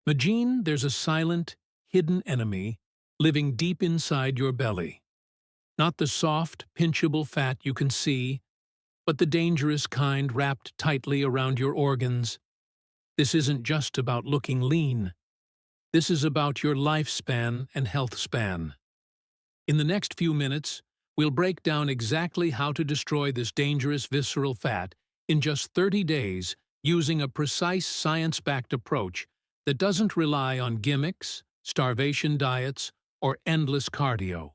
Imagine there's a silent, hidden enemy living deep inside your belly. Not the soft, pinchable fat you can see, but the dangerous kind wrapped tightly around your organs. This isn't just about looking lean. This is about your lifespan and health span. In the next few minutes, we'll break down exactly how to destroy this dangerous visceral fat in just 30 days using a precise science-backed approach that doesn't rely on gimmicks, starvation diets, or endless cardio.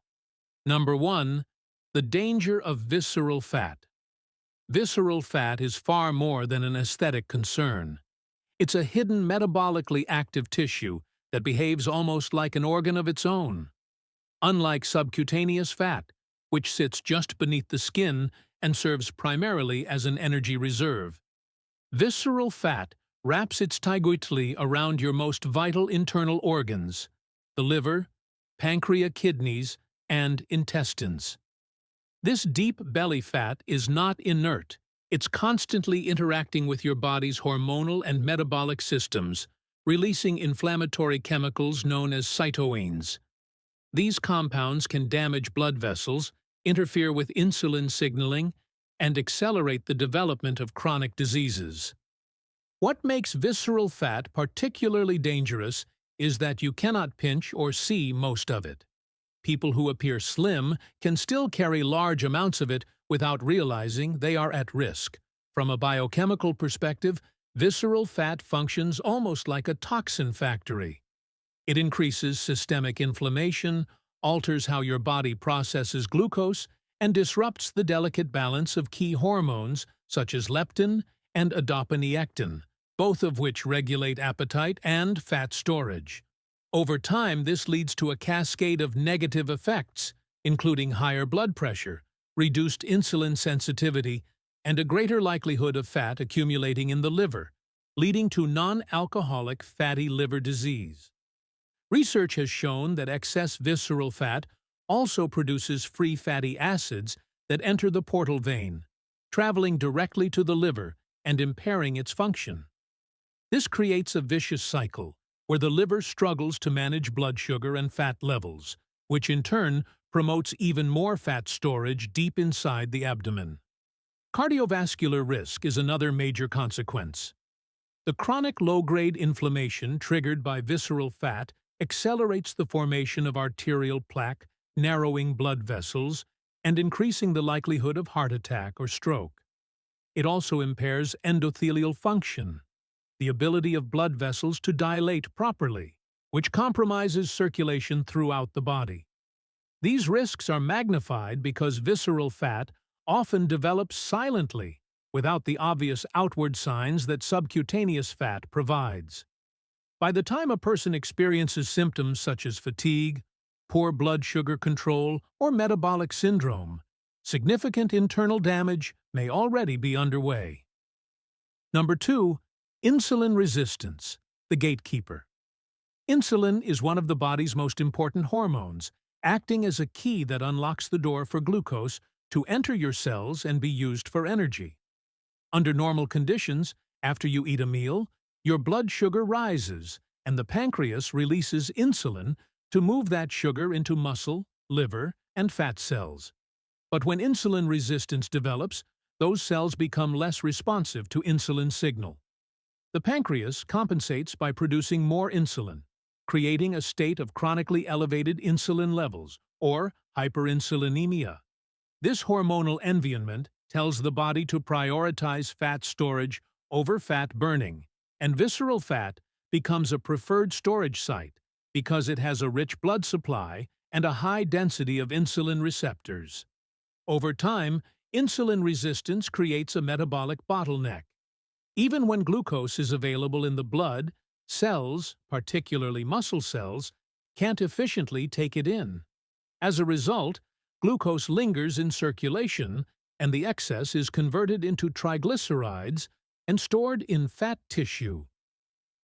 Number 1. The danger of visceral fat. Visceral fat is far more than an aesthetic concern. It's a hidden metabolically active tissue that behaves almost like an organ of its own. Unlike subcutaneous fat, which sits just beneath the skin and serves primarily as an energy reserve, visceral fat wraps its tightly around your most vital internal organs, the liver, pancreas, kidneys, and intestines. This deep belly fat is not inert. It's constantly interacting with your body's hormonal and metabolic systems, releasing inflammatory chemicals known as cytokines. These compounds can damage blood vessels, interfere with insulin signaling, and accelerate the development of chronic diseases. What makes visceral fat particularly dangerous is that you cannot pinch or see most of it. People who appear slim can still carry large amounts of it without realizing they are at risk. From a biochemical perspective, visceral fat functions almost like a toxin factory. It increases systemic inflammation, alters how your body processes glucose, and disrupts the delicate balance of key hormones such as leptin and adiponectin, both of which regulate appetite and fat storage. Over time, this leads to a cascade of negative effects, including higher blood pressure, reduced insulin sensitivity, and a greater likelihood of fat accumulating in the liver, leading to non-alcoholic fatty liver disease. Research has shown that excess visceral fat also produces free fatty acids that enter the portal vein, traveling directly to the liver and impairing its function. This creates a vicious cycle where the liver struggles to manage blood sugar and fat levels, which in turn promotes even more fat storage deep inside the abdomen. Cardiovascular risk is another major consequence. The chronic low-grade inflammation triggered by visceral fat accelerates the formation of arterial plaque, narrowing blood vessels, and increasing the likelihood of heart attack or stroke. It also impairs endothelial function, the ability of blood vessels to dilate properly, which compromises circulation throughout the body. These risks are magnified because visceral fat often develops silently, without the obvious outward signs that subcutaneous fat provides. By the time a person experiences symptoms such as fatigue, poor blood sugar control, or metabolic syndrome, significant internal damage may already be underway. Number 2. Insulin resistance, the gatekeeper. Insulin is one of the body's most important hormones, acting as a key that unlocks the door for glucose to enter your cells and be used for energy. Under normal conditions, after you eat a meal, your blood sugar rises, and the pancreas releases insulin to move that sugar into muscle, liver, and fat cells. But when insulin resistance develops, those cells become less responsive to insulin signal. The pancreas compensates by producing more insulin, creating a state of chronically elevated insulin levels, or hyperinsulinemia. This hormonal environment tells the body to prioritize fat storage over fat burning, and visceral fat becomes a preferred storage site because it has a rich blood supply and a high density of insulin receptors. Over time, insulin resistance creates a metabolic bottleneck. Even when glucose is available in the blood, cells, particularly muscle cells, can't efficiently take it in. As a result, glucose lingers in circulation, and the excess is converted into triglycerides and stored in fat tissue.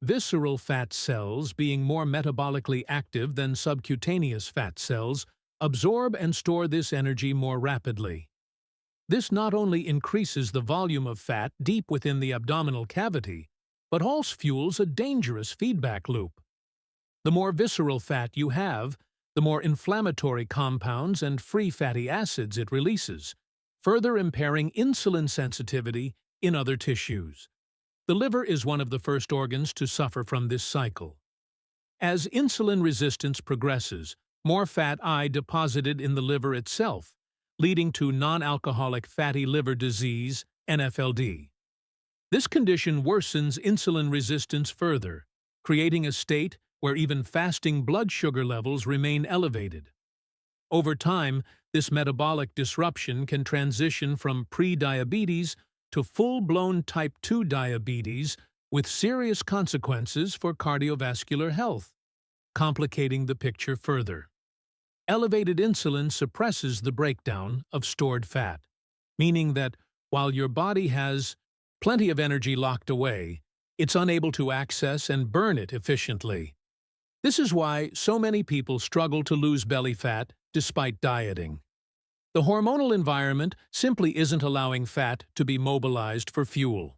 Visceral fat cells, being more metabolically active than subcutaneous fat cells, absorb and store this energy more rapidly. This not only increases the volume of fat deep within the abdominal cavity, but also fuels a dangerous feedback loop. The more visceral fat you have, the more inflammatory compounds and free fatty acids it releases, further impairing insulin sensitivity in other tissues. The liver is one of the first organs to suffer from this cycle. As insulin resistance progresses, more fat is deposited in the liver itself, leading to non-alcoholic fatty liver disease, NFLD. This condition worsens insulin resistance further, creating a state where even fasting blood sugar levels remain elevated. Over time, this metabolic disruption can transition from pre-diabetes to full-blown type 2 diabetes with serious consequences for cardiovascular health, complicating the picture further. Elevated insulin suppresses the breakdown of stored fat, meaning that while your body has plenty of energy locked away, it's unable to access and burn it efficiently. This is why so many people struggle to lose belly fat despite dieting. The hormonal environment simply isn't allowing fat to be mobilized for fuel.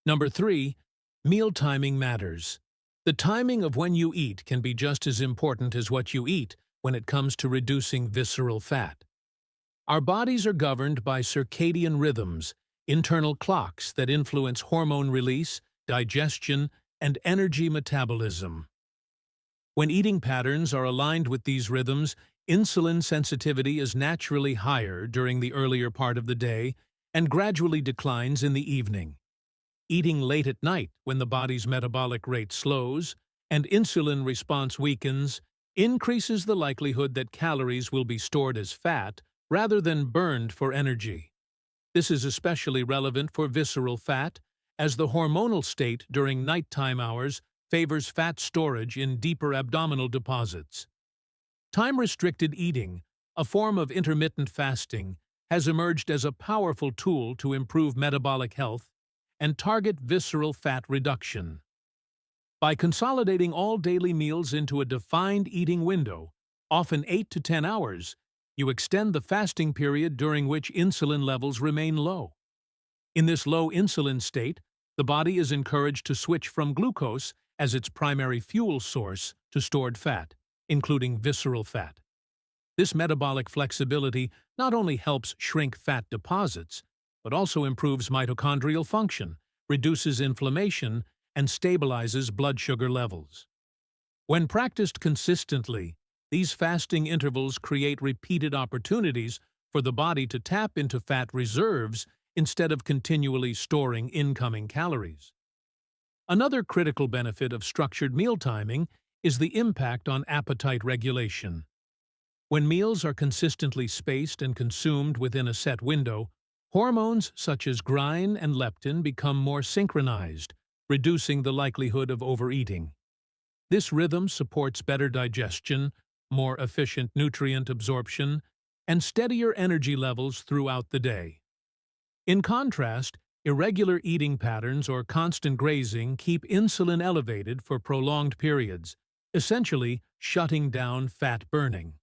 Number 3, meal timing matters. The timing of when you eat can be just as important as what you eat when it comes to reducing visceral fat. Our bodies are governed by circadian rhythms, internal clocks that influence hormone release, digestion, and energy metabolism. When eating patterns are aligned with these rhythms, insulin sensitivity is naturally higher during the earlier part of the day and gradually declines in the evening. Eating late at night, when the body's metabolic rate slows and insulin response weakens, increases the likelihood that calories will be stored as fat rather than burned for energy. This is especially relevant for visceral fat, as the hormonal state during nighttime hours favors fat storage in deeper abdominal deposits. Time-restricted eating, a form of intermittent fasting, has emerged as a powerful tool to improve metabolic health and target visceral fat reduction. By consolidating all daily meals into a defined eating window, often 8 to 10 hours, you extend the fasting period during which insulin levels remain low. In this low insulin state, the body is encouraged to switch from glucose as its primary fuel source to stored fat, including visceral fat. This metabolic flexibility not only helps shrink fat deposits, but also improves mitochondrial function, reduces inflammation, and stabilizes blood sugar levels. When practiced consistently, these fasting intervals create repeated opportunities for the body to tap into fat reserves instead of continually storing incoming calories. Another critical benefit of structured meal timing is the impact on appetite regulation. When meals are consistently spaced and consumed within a set window, hormones such as ghrelin and leptin become more synchronized, reducing the likelihood of overeating. This rhythm supports better digestion, more efficient nutrient absorption, and steadier energy levels throughout the day. In contrast, irregular eating patterns or constant grazing keep insulin elevated for prolonged periods, essentially shutting down fat burning.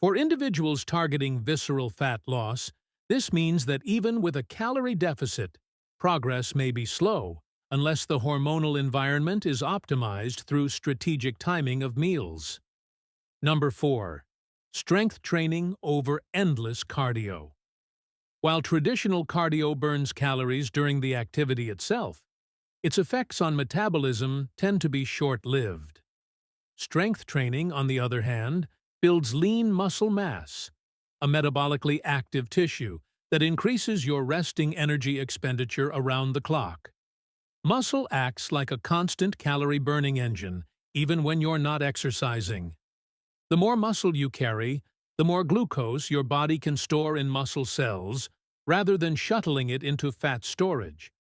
For individuals targeting visceral fat loss, this means that even with a calorie deficit, progress may be slow unless the hormonal environment is optimized through strategic timing of meals. Number 4. Strength training over endless cardio. While traditional cardio burns calories during the activity itself, its effects on metabolism tend to be short-lived. Strength training, on the other hand, builds lean muscle mass, a metabolically active tissue that increases your resting energy expenditure around the clock. Muscle acts like a constant calorie-burning engine, even when you're not exercising. The more muscle you carry, the more glucose your body can store in muscle cells, rather than shuttling it into fat storage.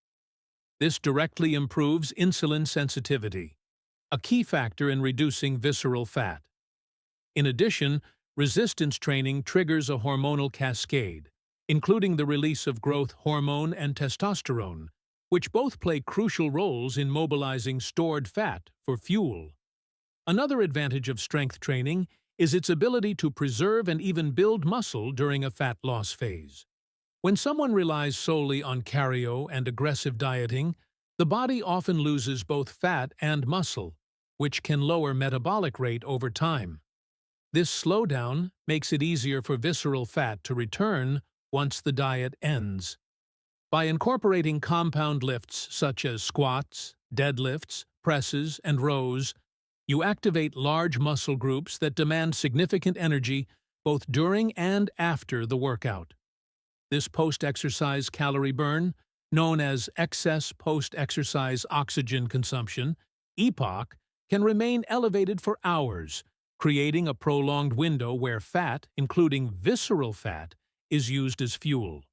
This directly improves insulin sensitivity, a key factor in reducing visceral fat. In addition, resistance training triggers a hormonal cascade, including the release of growth hormone and testosterone, which both play crucial roles in mobilizing stored fat for fuel. Another advantage of strength training is its ability to preserve and even build muscle during a fat loss phase. When someone relies solely on cardio and aggressive dieting, The body often loses both fat and muscle, which can lower metabolic rate over time. This slowdown makes it easier for visceral fat to return once the diet ends. By incorporating compound lifts such as squats, deadlifts, presses, and rows, you activate large muscle groups that demand significant energy both during and after the workout. This post-exercise calorie burn, known as excess post-exercise oxygen consumption, EPOC, can remain elevated for hours, creating a prolonged window where fat, including visceral fat, is used as fuel.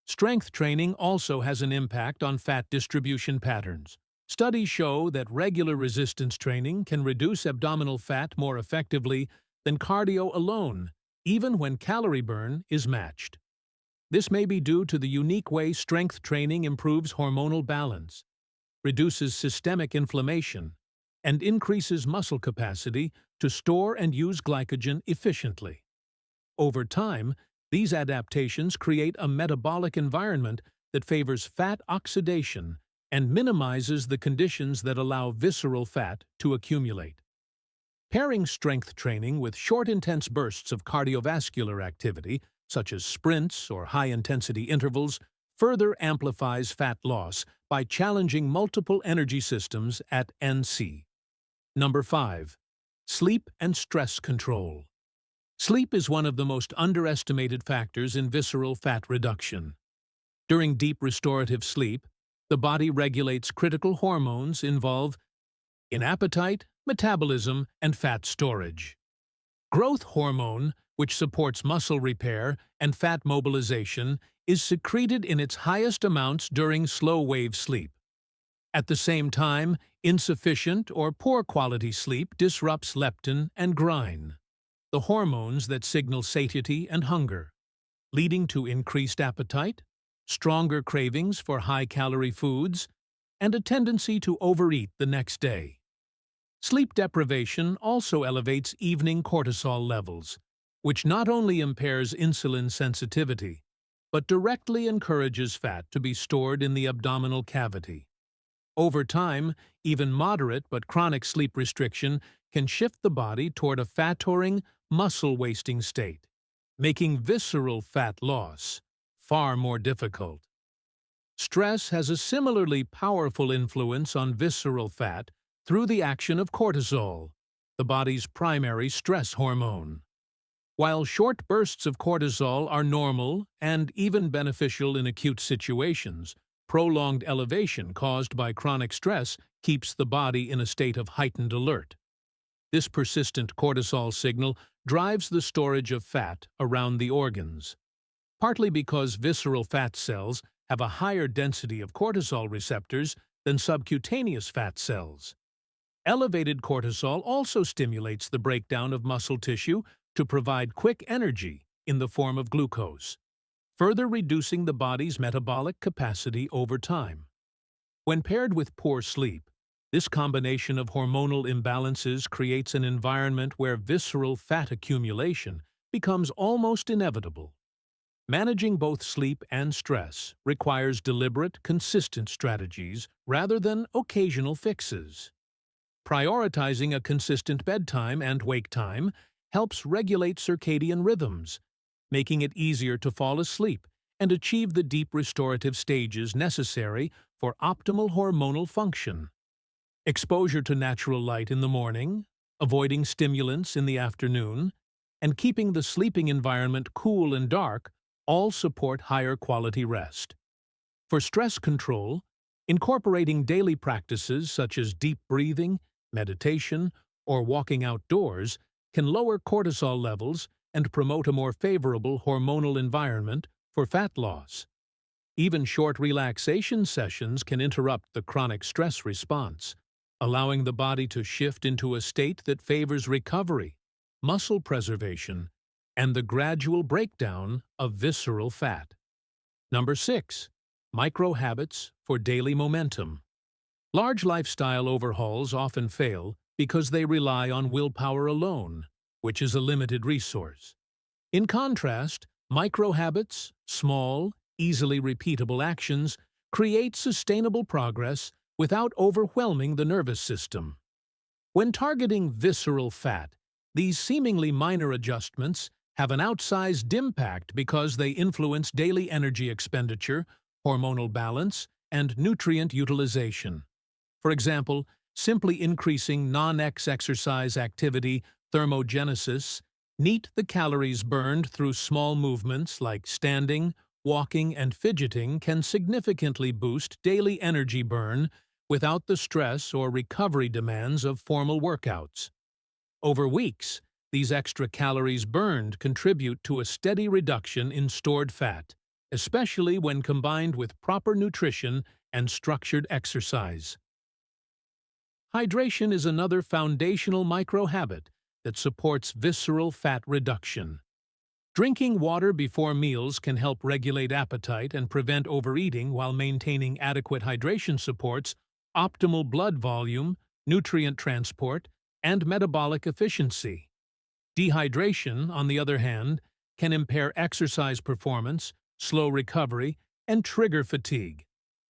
Strength training also has an impact on fat distribution patterns. Studies show that regular resistance training can reduce abdominal fat more effectively than cardio alone, even when calorie burn is matched. This may be due to the unique way strength training improves hormonal balance, reduces systemic inflammation, and increases muscle capacity to store and use glycogen efficiently. Over time, these adaptations create a metabolic environment that favors fat oxidation and minimizes the conditions that allow visceral fat to accumulate. Pairing strength training with short, intense bursts of cardiovascular activity, such as sprints or high-intensity intervals, further amplifies fat loss by challenging multiple energy systems at NC. Number 5. Sleep and stress control. Sleep is one of the most underestimated factors in visceral fat reduction. During deep restorative sleep, the body regulates critical hormones involved in appetite, metabolism, and fat storage. Growth hormone, which supports muscle repair and fat mobilization, is secreted in its highest amounts during slow-wave sleep. At the same time, insufficient or poor quality sleep disrupts leptin and ghrelin, the hormones that signal satiety and hunger, leading to increased appetite, stronger cravings for high-calorie foods, and a tendency to overeat the next day. Sleep deprivation also elevates evening cortisol levels, which not only impairs insulin sensitivity, but directly encourages fat to be stored in the abdominal cavity. Over time, even moderate but chronic sleep restriction can shift the body toward a fat-storing, muscle-wasting state, making visceral fat loss far more difficult. Stress has a similarly powerful influence on visceral fat through the action of cortisol, the body's primary stress hormone. While short bursts of cortisol are normal and even beneficial in acute situations, prolonged elevation caused by chronic stress keeps the body in a state of heightened alert. This persistent cortisol signal drives the storage of fat around the organs, partly because visceral fat cells have a higher density of cortisol receptors than subcutaneous fat cells. Elevated cortisol also stimulates the breakdown of muscle tissue to provide quick energy in the form of glucose, further reducing the body's metabolic capacity over time. When paired with poor sleep, this combination of hormonal imbalances creates an environment where visceral fat accumulation becomes almost inevitable. Managing both sleep and stress requires deliberate, consistent strategies rather than occasional fixes. Prioritizing a consistent bedtime and wake time helps regulate circadian rhythms, making it easier to fall asleep and achieve the deep restorative stages necessary for optimal hormonal function. Exposure to natural light in the morning, avoiding stimulants in the afternoon, and keeping the sleeping environment cool and dark all support higher quality rest. For stress control, incorporating daily practices such as deep breathing, meditation, or walking outdoors can lower cortisol levels and promote a more favorable hormonal environment for fat loss. Even short relaxation sessions can interrupt the chronic stress response, allowing the body to shift into a state that favors recovery, muscle preservation, and the gradual breakdown of visceral fat. Number 6. Micro-habits for daily momentum. Large lifestyle overhauls often fail because they rely on willpower alone, which is a limited resource. In contrast, micro-habits, small, easily repeatable actions, create sustainable progress without overwhelming the nervous system. When targeting visceral fat, these seemingly minor adjustments have an outsized impact because they influence daily energy expenditure, hormonal balance, and nutrient utilization. For example, simply increasing non-exercise activity thermogenesis, neat the calories burned through small movements like standing, walking, and fidgeting can significantly boost daily energy burn without the stress or recovery demands of formal workouts. Over weeks, these extra calories burned contribute to a steady reduction in stored fat, especially when combined with proper nutrition and structured exercise. Hydration is another foundational microhabit that supports visceral fat reduction. Drinking water before meals can help regulate appetite and prevent overeating while maintaining adequate hydration supports optimal blood volume, nutrient transport, and metabolic efficiency. Dehydration, on the other hand, can impair exercise performance, slow recovery, and trigger fatigue,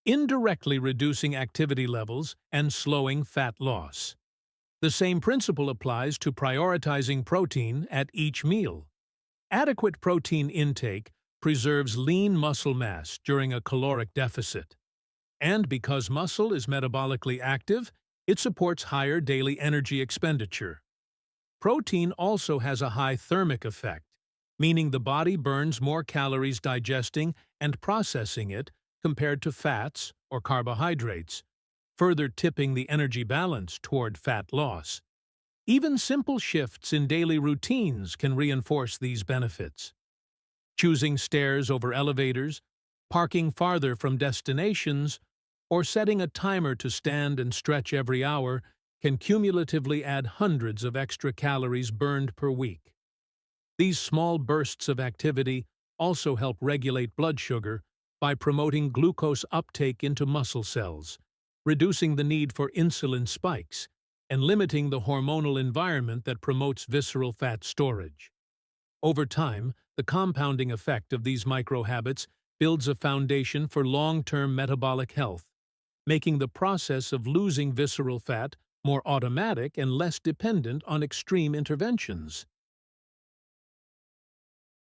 indirectly reducing activity levels and slowing fat loss. The same principle applies to prioritizing protein at each meal. Adequate protein intake preserves lean muscle mass during a caloric deficit. And because muscle is metabolically active, it supports higher daily energy expenditure. Protein also has a high thermic effect, meaning the body burns more calories digesting and processing it compared to fats or carbohydrates, further tipping the energy balance toward fat loss. Even simple shifts in daily routines can reinforce these benefits. Choosing stairs over elevators, parking farther from destinations, or setting a timer to stand and stretch every hour can cumulatively add hundreds of extra calories burned per week. These small bursts of activity also help regulate blood sugar by promoting glucose uptake into muscle cells, reducing the need for insulin spikes, and limiting the hormonal environment that promotes visceral fat storage. Over time, the compounding effect of these microhabits builds a foundation for long-term metabolic health, making the process of losing visceral fat more automatic and less dependent on extreme interventions.